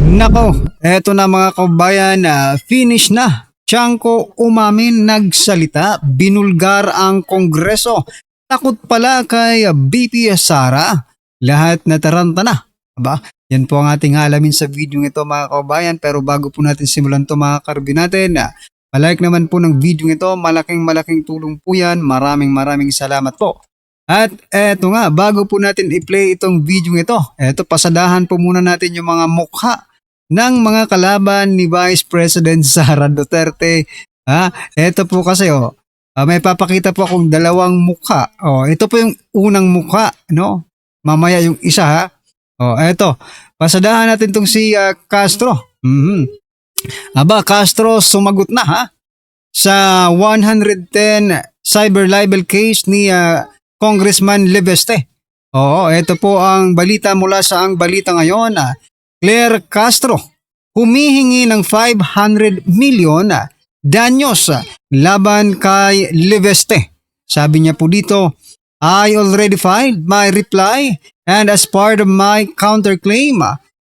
Nako, eto na mga kabayan na finish na. Tiangco umamin, nagsalita, binulgar ang Kongreso. Takot pala kay BP Sara. Lahat nataranta na. Aba, yan po ang ating alamin sa video ito mga kabayan. Pero bago po natin simulan to mga karbi natin, palike naman po ng video ito. Malaking tulong po yan. Maraming salamat po. At eto nga, bago po natin i-play itong video ito, eto pasadahan po muna natin yung mga mukha ng mga kalaban ni Vice President Sara Duterte. Ito po kasi may papakita po akong dalawang mukha. Ito po yung unang mukha, no? Mamaya yung isa ha. Ito. Pasadahan natin tong si Castro. Aba, Castro sumagot na ha sa 110 cyber libel case ni Congressman Leveste. Ito po ang balita mula sa Ang Balita Ngayon. Claire Castro humihingi ng 500 million danyos laban kay Leveste. Sabi niya po dito, I already filed my reply and as part of my counterclaim,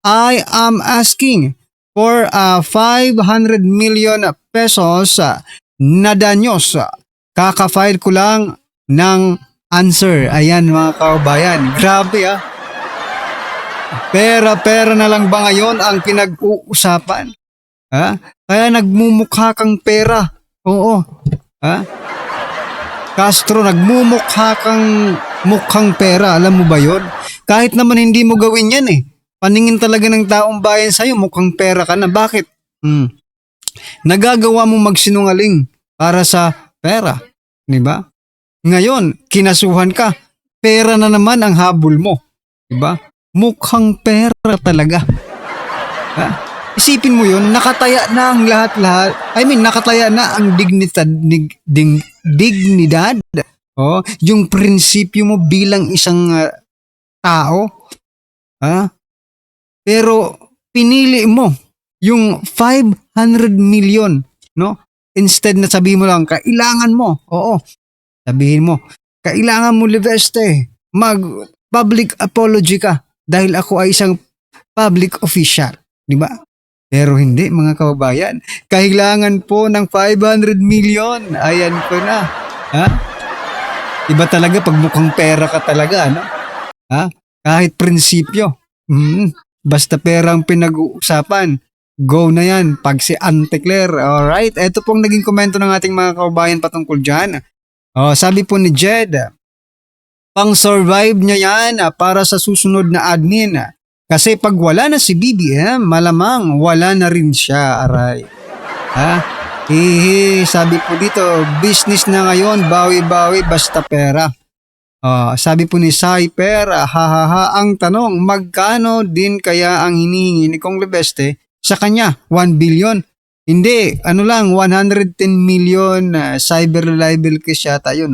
I am asking for 500 million pesos na danyos. Kaka-file ko lang ng answer. Ayan mga kabayan. Grabe Pera na lang ba ngayon ang pinag-uusapan? Kaya nagmumukha kang pera. Oo. Castro, nagmumukha kang mukhang pera. Alam mo ba yon? Kahit naman hindi mo gawin yan Paningin talaga ng taong bayan sa'yo, mukhang pera ka na. Bakit? Nagagawa mo magsinungaling para sa pera. Diba? Ngayon, kinasuhan ka. Pera na naman ang habol mo. Diba? Mukhang pera talaga. Isipin mo yun, nakataya na ang lahat-lahat. Nakataya na ang dignidad. Yung prinsipyo mo bilang isang tao. Pero pinili mo yung 500 million, no? Instead na sabihin mo lang, kailangan mo. Sabihin mo, kailangan mo Leveste, mag-public apology ka dahil ako ay isang public official. Diba? Pero hindi mga kababayan. Kailangan po ng 500 million. Ayan ko na. Iba talaga pag mukhang pera ka talaga. No? Kahit prinsipyo. Basta pera ang pinag-uusapan. Go na yan. Pag si Ante Claire. Alright. Ito pong naging komento ng ating mga kababayan patungkol dyan. Sabi po ni Jed, pang-survive niya yan para sa susunod na admin. Kasi pag wala na si BBM, malamang wala na rin siya, aray. Sabi po dito, business na ngayon, bawi-bawi, basta pera. Sabi po ni Cyper, ang tanong, magkano din kaya ang hinihingi ni Kong Leveste sa kanya? 1 billion? Hindi, 110 million cyber libel case yata yun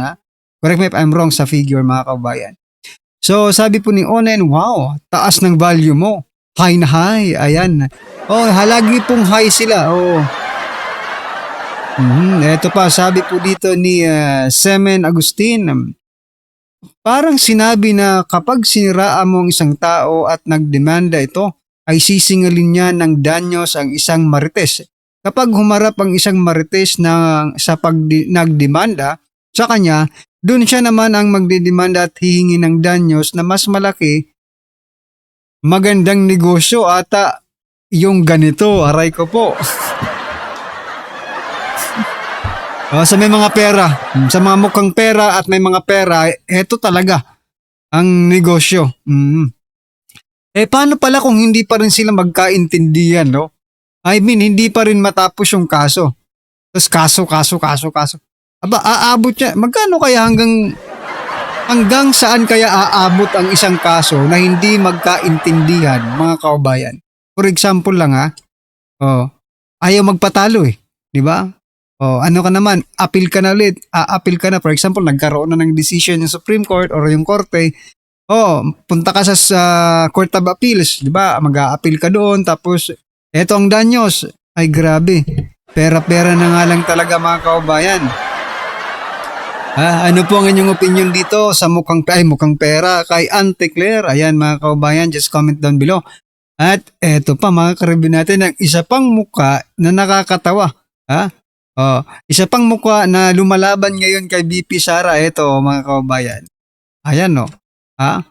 Correct me if I'm wrong sa figure mga kabayan. So sabi po ni Onen, wow, taas ng value mo. High na high, ayan. Halagi pong high sila. Ito pa, sabi po dito ni Semen Agustin, parang sinabi na kapag siniraan mo ang isang tao at nagdemanda ito, ay sisingalin niya ng danyos ang isang marites. Kapag humarap ang isang marites sa nagdemanda sa kanya, doon siya naman ang magdedemanda at hihingi ng danyos na mas malaki. Magandang negosyo ata yung ganito, aray ko po. Sa may mga pera, sa mga mukhang pera at may mga pera, eto talaga ang negosyo. Paano pala kung hindi pa rin sila magkaintindihan, no? Hindi pa rin matapos yung kaso. Tapos kaso. Aba, aabot siya. Magkano kaya hanggang saan kaya aabot ang isang kaso na hindi magkaintindihan, mga kababayan? For example lang ayaw magpatalo di ba? Ano ka naman, appeal ka na ulit, appeal ka na. For example, nagkaroon na ng decision yung Supreme Court or yung Korte. Punta ka sa Court of Appeals, di ba? Mag-a-appeal ka doon, tapos eto ang danyos. Ay grabe, pera-pera na nga lang talaga mga kababayan. Ano po ang inyong opinion dito sa mukhang pera kay Ante Claire? Ayan mga kababayan, just comment down below. At eto pa mga karibin natin, ang isa pang muka na nakakatawa. Ha? Isa pang muka na lumalaban ngayon kay BP Sara. Eto mga kababayan. Ayan no. Ha?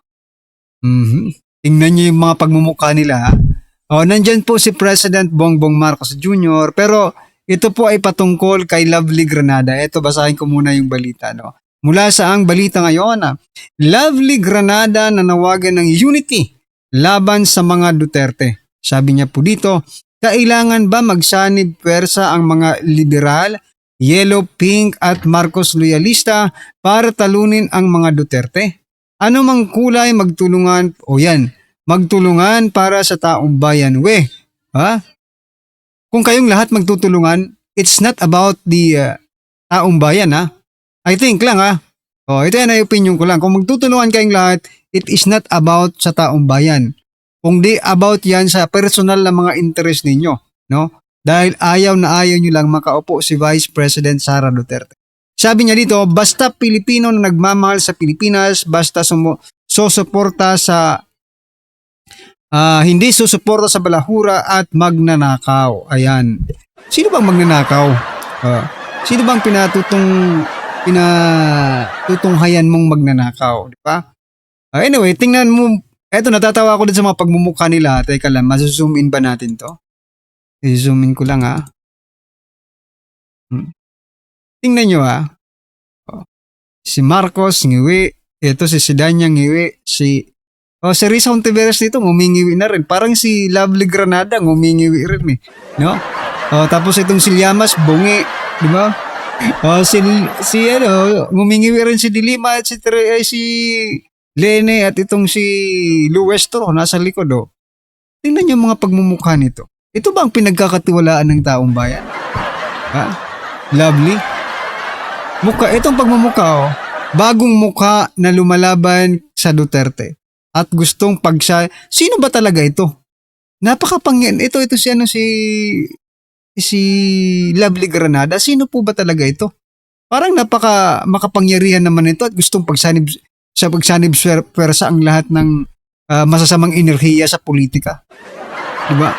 Tingnan niyo yung mga pagmumukha nila. Ha? Nandyan po si President Bongbong Marcos Jr. Pero ito po ay patungkol kay Lovely Granada. Eto, basahin ko muna yung balita. No? Mula sa ang balita ngayon, Lovely Granada nanawagan ng unity laban sa mga Duterte. Sabi niya po dito, kailangan ba magsanib pwersa ang mga liberal, yellow, pink at Marcos loyalista para talunin ang mga Duterte? Ano mang kulay magtulungan, magtulungan para sa taong bayan. Ha? Kung kayong lahat magtutulungan, it's not about the taong bayan, ha? I think lang, ha? Ito yan ay opinion ko lang. Kung magtutulungan kayong lahat, it is not about sa taong bayan. Kung di about yan sa personal na mga interest ninyo, no? Dahil ayaw nyo lang makaupo si Vice President Sara Duterte. Sabi niya dito, basta Pilipino na nagmamahal sa Pilipinas, basta susuporta sa hindi susuporta sa balahura at magnanakaw. Ayan. Sino bang magnanakaw? Sino bang pinatutunghayan mong magnanakaw? Di ba? Anyway, tingnan mo. Eto, natatawa ako din sa mga pagmumukha nila. Teka lang, mazoom in ba natin to? I-zoom in ko lang, ha. Tingnan nyo, ha. Si Marcos, ngiwi. Ito si Sidanya, ngiwi. Si Risa Hontiveros dito, ngumingiwi na rin. Parang si Lovely Granada, ngumingiwi rin eh. No? Tapos itong si Llamas, bungi. Di ba? Ngumingiwi rin si Dilima at si Lene at itong si Luestro, nasa likod, Tingnan niyo mga pagmumukha nito. Ito ba ang pinagkakatiwalaan ng taong bayan? Ha? Lovely? Itong pagmumukha, bagong mukha na lumalaban sa Duterte. At gustong sino ba talaga ito? Napakapangyan. Ito si Lovely Granada. Sino po ba talaga ito? Parang makapangyarihan naman ito at gustong pagsanib pwersa ang lahat ng masasamang enerhiya sa politika. Diba?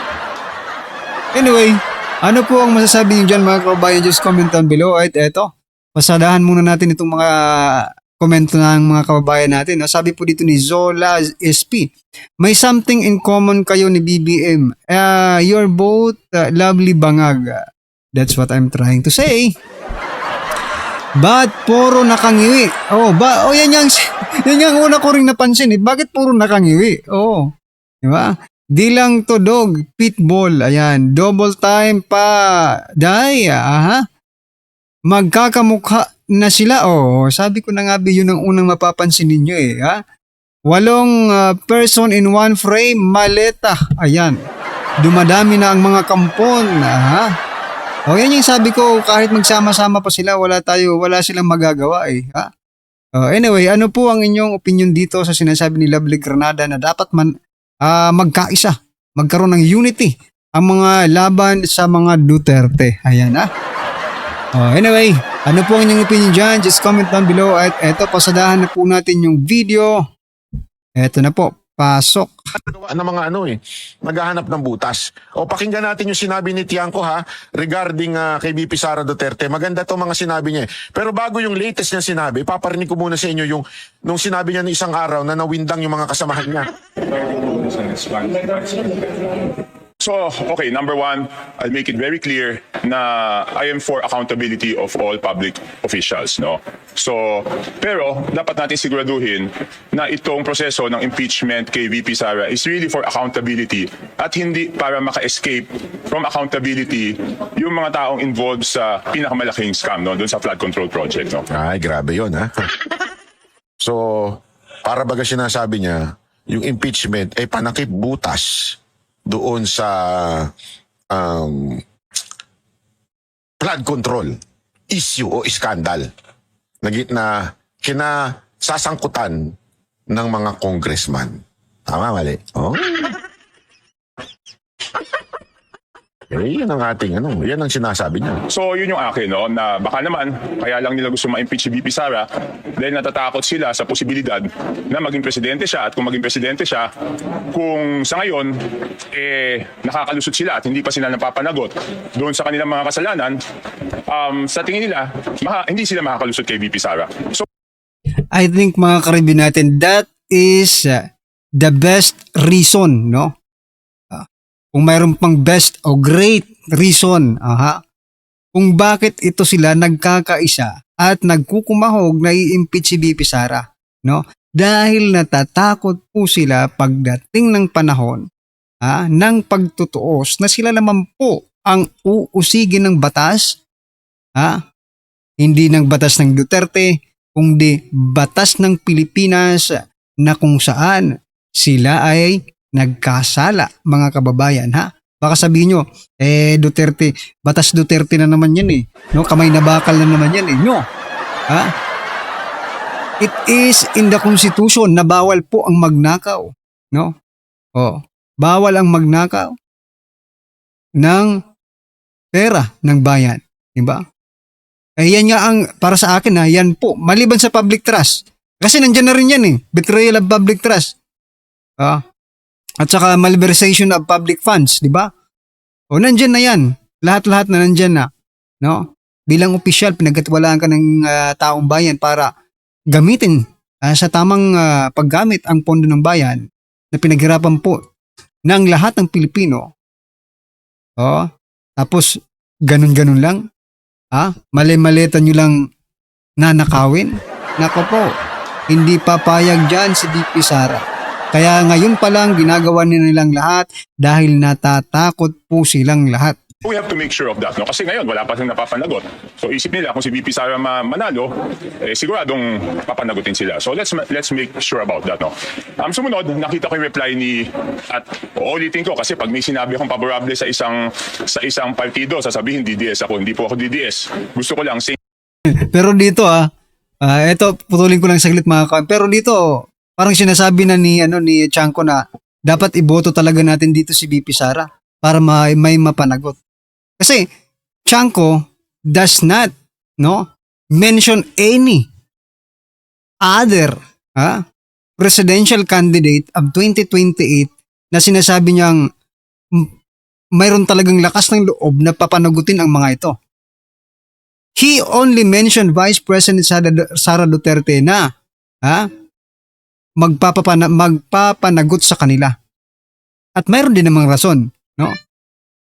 Anyway, ano po ang masasabi niyo dyan mga kababayan? Just comment down below. At eto, pasadahan muna natin itong mga komento ng mga kababayan natin. Sabi po dito ni Zola SP, may something in common kayo ni BBM. You're both lovely bangag. That's what I'm trying to say. Ba't puro nakangiwi? Yan yung una ko rin napansin. Bakit puro nakangiwi? Diba? Di lang to dog, pitbull. Ayan, double time pa. Magkakamukha na sila. Sabi ko na nga yun ang unang mapapansin ninyo ha? 8 person in one frame, maleta. Ayan. Dumadami na ang mga kampon. Yan yung sabi ko, kahit magsama-sama pa sila, wala silang magagawa ha? Anyway, ano po ang inyong opinion dito sa sinasabi ni Lovely Granada na dapat magkaisa, magkaroon ng unity ang mga laban sa mga Duterte? Ayan anyway, ano po ang inyong opinion dyan? Just comment down below. At eto, pasadahan na po natin yung video. Eto na po, pasok. Ng mga naghahanap ng butas. Pakinggan natin yung sinabi ni Tiangco regarding kay VP Sara Duterte. Maganda to mga sinabi niya. Pero bago yung latest niya sinabi, paparinig ko muna sa inyo yung nung sinabi niya ng isang araw na nawindang yung mga kasamahan niya. So, okay, number one, I'll make it very clear na I am for accountability of all public officials, no? So, pero dapat natin siguraduhin na itong proseso ng impeachment kay VP Sara is really for accountability at hindi para maka-escape from accountability yung mga taong involved sa pinakamalaking scam, no? Doon sa flood control project, no? Ay, grabe yun, So, para baga sinasabi niya, yung impeachment ay panakip butas doon sa flood control issue o iskandal na kinasasangkutan ng mga congressman. Tama, mali? yan ang ating, yan ang sinasabi niya. So yun yung akin, no, na baka naman kaya lang nila gusto ma-impeach si VP Sara dahil natatakot sila sa posibilidad na maging presidente siya, at kung maging presidente siya, kung sa ngayon nakakalusot sila at hindi pa sila napapanagot doon sa kanilang mga kasalanan, sa tingin nila hindi sila makakalusot kay VP Sara. So I think mga karibin natin, that is the best reason, no? Kung mayroon pang best o great reason, kung bakit ito sila nagkakaisa at nagkukumahog na i-impeach si VP Sara, no? Dahil natatakot po sila pagdating ng panahon ng pagtutuos na sila naman po ang uusigin ng batas, hindi ng batas ng Duterte, kundi batas ng Pilipinas na kung saan sila ay nagkasala, mga kababayan, Baka sabihin nyo, Duterte, batas Duterte na naman yan no? Kamay na bakal na naman yan no? It is in the Constitution na bawal po ang magnakaw, no? Bawal ang magnakaw ng pera ng bayan, di ba? Yan nga ang, para sa akin yan po, maliban sa public trust. Kasi nandyan na rin yan betrayal of public trust. At saka malversation of public funds, di ba? Nandyan na yan. Lahat-lahat na nandyan na. No? Bilang opisyal, pinagkatiwalaan ka ng taong bayan para gamitin sa tamang paggamit ang pondo ng bayan na pinaghirapan po ng lahat ng Pilipino. Tapos, ganun-ganun lang. Mali-maleta nyo lang nanakawin. Nako po, hindi papayag dyan si VP Sara. Kaya ngayon pa lang ginagawa nilang lahat dahil natatakot po silang lahat. we have to make sure of that, no? Kasi ngayon wala pa silang napapanagot. So isip nila kung si VP Sara manalo, siguradong papanagutin sila. So let's make sure about that, no? Sumunod, nakita ko yung reply at uulitin ko kasi pag may sinabi akong favorable sa isang partido, sasabihin DDS ako. Hindi po ako DDS. Gusto ko lang Pero dito eto putulin ko lang saglit mga kawan. Pero dito parang sinasabi na ni Chanco na dapat iboto talaga natin dito si VP Sara para may mapanagot. Kasi Chanco does not mention any other presidential candidate of 2028 na sinasabi niyang mayroon talagang lakas ng loob na papanagutin ang mga ito. He only mentioned Vice President Sara Duterte na magpapanagot sa kanila. At mayroon din namang rason, no?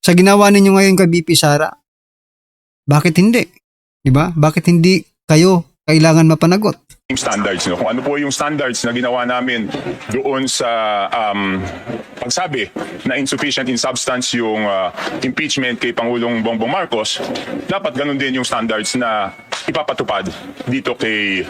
Sa ginawa ninyo ngayon kay VP Sara, bakit hindi? 'Di ba? Bakit hindi kayo kailangan mapanagot? Standards, no? Kung ano po yung standards na ginawa namin doon sa pagsabi na insufficient in substance yung impeachment kay Pangulong Bongbong Marcos, dapat ganun din yung standards na ipapatupad dito kay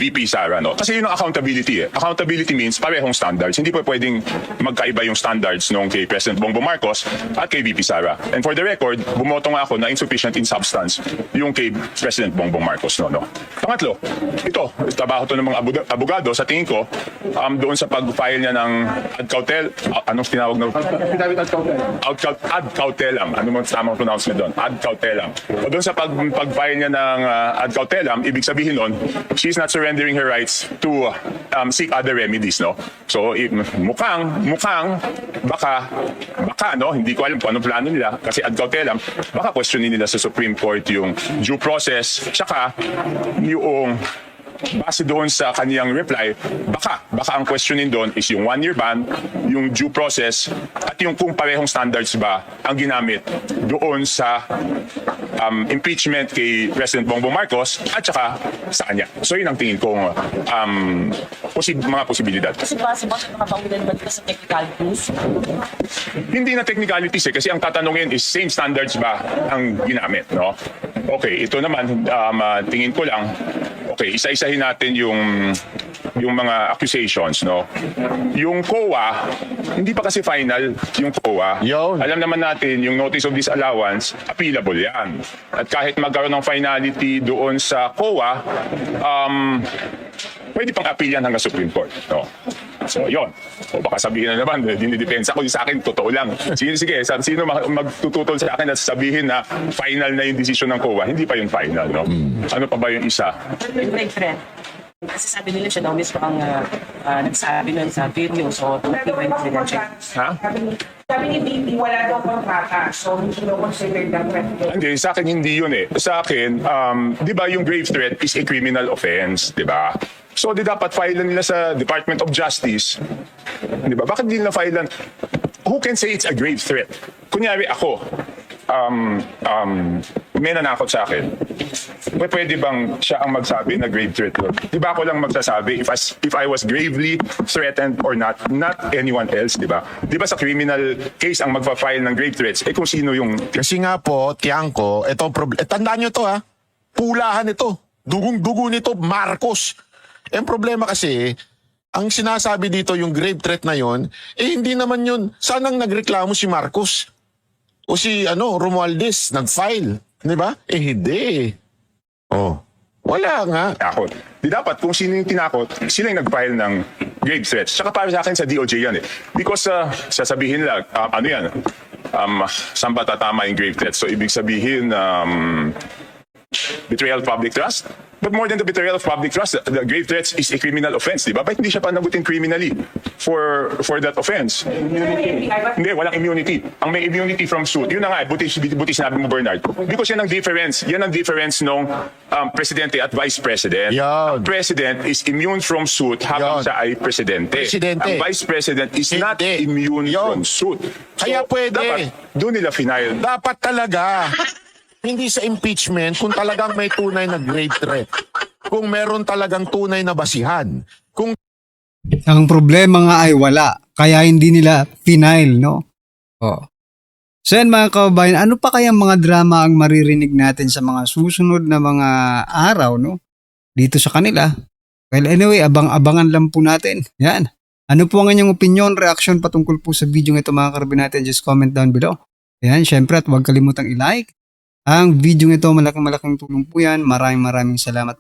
VP Sara, no? Kasi yun ang accountability. Accountability means parehong standards. Hindi po pwedeng magkaiba yung standards nung kay President Bongbong Marcos at kay VP Sara. And for the record, bumoto nga ako na insufficient in substance yung kay President Bongbong Marcos, no? Pangatlo, ito, trabaho to ng mga abogado, sa tingin ko, doon sa pag-file niya ng ad cautelam, anong tinawag na? Ad cautelam. Ano mo tamang pronouncement doon? Ad cautelam. O doon sa pag-file niya ng ad cautelam, ibig sabihin nun, she's not surrendering her rights to seek other remedies, no? So mukhang baka no, hindi ko alam kung anong plano nila kasi ad cautelam, baka questionin nila sa Supreme Court yung due process, tsaka yung base doon sa kaniyang reply, baka ang questionin doon is yung 1-year ban, yung due process, at yung kung parehong standards ba ang ginamit doon sa impeachment kay President Bongbong Marcos at saka sa kanya. So yun ang tingin kong mga posibilidad. Kasi possible na makabawilan ba dito sa technicalities? Hindi na technicalities kasi ang tatanungin is same standards ba ang ginamit, no? Okay, ito naman tingin ko lang, okay, isa-isahin natin yung mga accusations, no? Yung COA, hindi pa kasi final yung COA. Yun. Alam naman natin yung notice of disallowance, appealable yan. At kahit magkaroon ng finality doon sa COA, pwede pang appeal yan hanggang Supreme Court, no? So, yon. O baka sabihin na naman, dinidepensa ko yung sa akin, totoo lang. Sige, sino magtututol sa akin at sabihin na final na yung decision ng COA? Hindi pa yung final, no? Ano pa ba yung isa? Yung Greg friend. Kasi sabi nila siya daw mismo ang nagsabi nun sa video. So, tumatibay na sila siya. Ha? Sabi ni BP, wala daw kontrata. So, hindi daw considered that threat. Hindi, sa akin hindi yun eh. Sa akin, di ba yung grave threat is a criminal offense, di ba? So, di dapat filean nila sa Department of Justice. Di ba? Bakit di nila filean? Who can say it's a grave threat? Kunyari ako, may nanakot sa akin. Pwede bang siya ang magsabi na grave threat yun? Di ba ako lang magsasabi if I was gravely threatened or not anyone else, di ba? Di ba sa criminal case ang magpa-file ng grave threats, kung sino yung... Kasi nga po, Tiangco, tandaan nyo to ha, pulahan ito. Dugong-dugo nito, Marcos. Ang problema kasi, ang sinasabi dito yung grave threat na yon, hindi naman yun. Sanang nagreklamo si Marcos. O si Romualdez, nag-file. Di ba? Hindi. Oh. Wala nga. Takot. Di dapat kung sino yung tinakot, sila yung nag-file ng grave threats. Tsaka para sa akin sa DOJ yan eh. Because sasabihin lang, ano yan, saan ba tatama yung grave threats? So ibig sabihin, betrayal of public trust? But more than the betrayal of public trust, the grave threats is a criminal offense, di ba? Bakit hindi siya panagutin criminally for that offense? Hindi, walang immunity. Ang may immunity from suit, yun na nga, buti sinabi mo, Bernard. Because yan ang difference nung presidente at vice president. Yan. Ang president is immune from suit habang Yan. siya ay presidente. Presidente. Ang vice president is not Hindi. immune Yan. from suit. Kaya pwede. Dapat, doon nila final. Dapat talaga. Hindi sa impeachment kung talagang may tunay na grave threat. Kung meron talagang tunay na basihan. Kung Ang problema nga ay wala, kaya hindi nila final, no? Oh. So yan mga kababayan, ano pa kaya mga drama ang maririnig natin sa mga susunod na mga araw, no? Dito sa kanila. Well, anyway, abang-abangan lang po natin. Yan. Ano po ang inyong opinion, reaction patungkol po sa video ito mga karabin natin? Just comment down below. Yan, syempre at huwag kalimutang i-like ang video ito. Malaking tulong po yan. Maraming salamat.